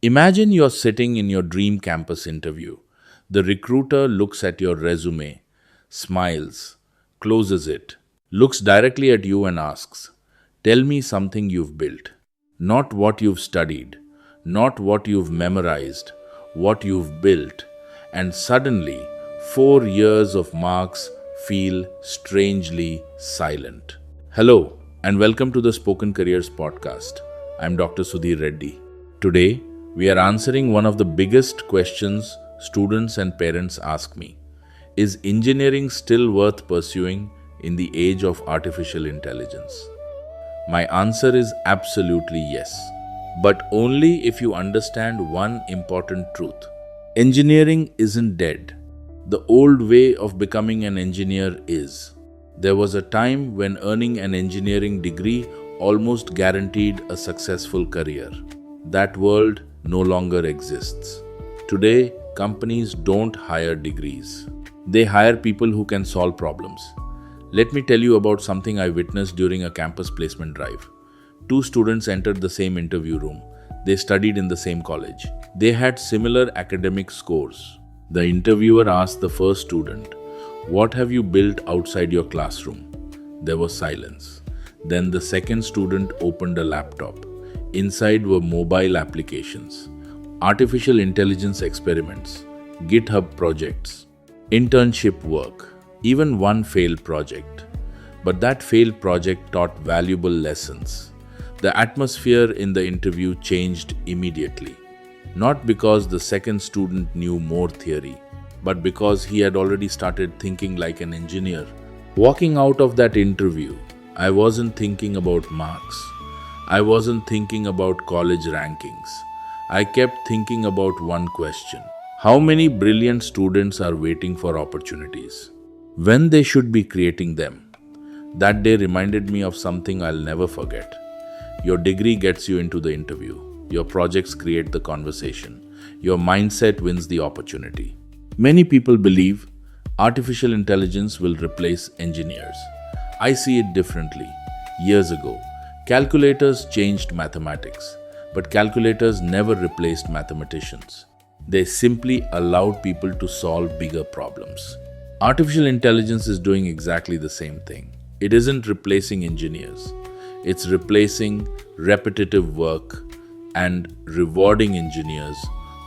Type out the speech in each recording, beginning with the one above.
Imagine you're sitting in your dream campus interview. The recruiter looks at your resume, smiles, closes it, looks directly at you and asks, "Tell me something you've built." Not what you've studied, not what you've memorized, what you've built. And suddenly, 4 years of marks feel strangely silent. Hello, and welcome to the Spoken Careers podcast. I'm Dr. Sudhir Reddy. Today, we are answering one of the biggest questions students and parents ask me. Is engineering still worth pursuing in the age of artificial intelligence? My answer is absolutely yes, but only if you understand one important truth. Engineering isn't dead. The old way of becoming an engineer is. There was a time when earning an engineering degree almost guaranteed a successful career. That world no longer exists. Today, companies don't hire degrees. They hire people who can solve problems. Let me tell you about something I witnessed during a campus placement drive. Two students entered the same interview room. They studied in the same college. They had similar academic scores. The interviewer asked the first student, "What have you built outside your classroom?" There was silence. Then the second student opened a laptop. Inside were mobile applications, artificial intelligence experiments, GitHub projects, internship work, even one failed project. But that failed project taught valuable lessons. The atmosphere in the interview changed immediately. Not because the second student knew more theory, but because he had already started thinking like an engineer. Walking out of that interview, I wasn't thinking about marks. I wasn't thinking about college rankings. I kept thinking about one question. How many brilliant students are waiting for opportunities when they should be creating them? That day reminded me of something I'll never forget. Your degree gets you into the interview. Your projects create the conversation. Your mindset wins the opportunity. Many people believe artificial intelligence will replace engineers. I see it differently. Years ago, calculators changed mathematics, but calculators never replaced mathematicians. They simply allowed people to solve bigger problems. Artificial intelligence is doing exactly the same thing. It isn't replacing engineers. It's replacing repetitive work and rewarding engineers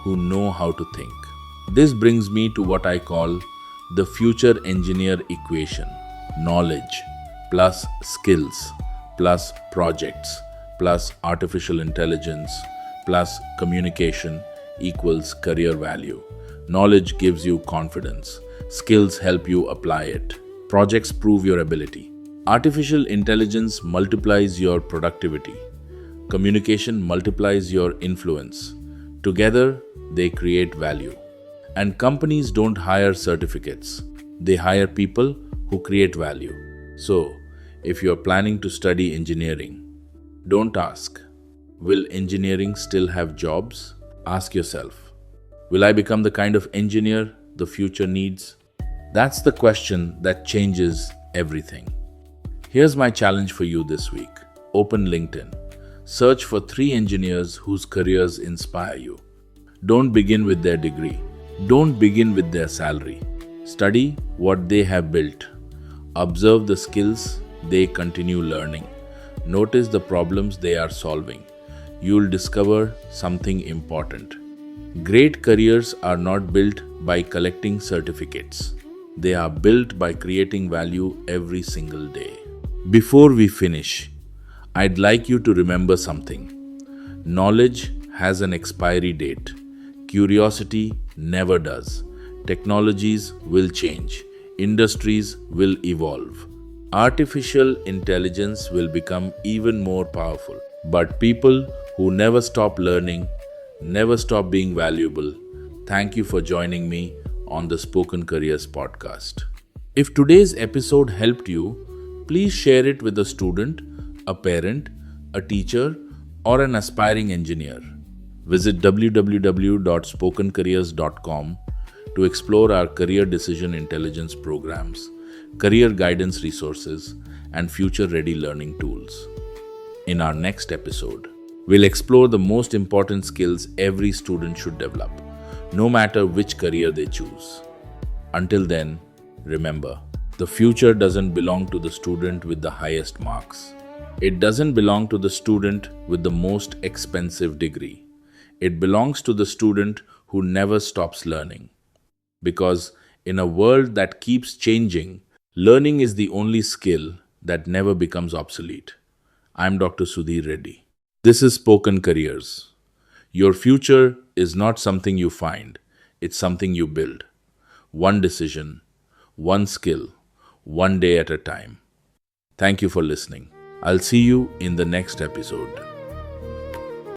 who know how to think. This brings me to what I call the future engineer equation. Knowledge plus skills plus projects plus artificial intelligence plus communication equals career value. Knowledge gives you confidence. Skills help you apply it. Projects prove your ability. Artificial intelligence multiplies your productivity. Communication multiplies your influence. Together, they create value. And companies don't hire certificates. They hire people who create value. So, if you're planning to study engineering, don't ask, "Will engineering still have jobs?" Ask yourself, "Will I become the kind of engineer the future needs?" That's the question that changes everything. Here's my challenge for you this week. Open LinkedIn. Search for 3 engineers whose careers inspire you. Don't begin with their degree. Don't begin with their salary. Study what they have built. Observe the skills they continue learning. Notice the problems they are solving. You'll discover something important. Great careers are not built by collecting certificates. They are built by creating value every single day. Before we finish, I'd like you to remember something. Knowledge has an expiry date. Curiosity never does. Technologies will change. Industries will evolve. Artificial intelligence will become even more powerful. But people who never stop learning, never stop being valuable. Thank you for joining me on the Spoken Careers podcast. If today's episode helped you, please share it with a student, a parent, a teacher, or an aspiring engineer. Visit www.spokencareers.com to explore our career decision intelligence programs, career guidance resources, and future-ready learning tools. In our next episode, We'll explore the most important skills every student should develop, no matter which career they choose. Until then, remember, the future doesn't belong to the student with the highest marks. It doesn't belong to the student with the most expensive degree. It belongs to the student who never stops learning. Because in a world that keeps changing, learning is the only skill that never becomes obsolete. I'm Dr. Sudhir Reddy. This is Spoken Careers. Your future is not something you find, it's something you build. One decision, one skill, one day at a time. Thank you for listening. I'll see you in the next episode.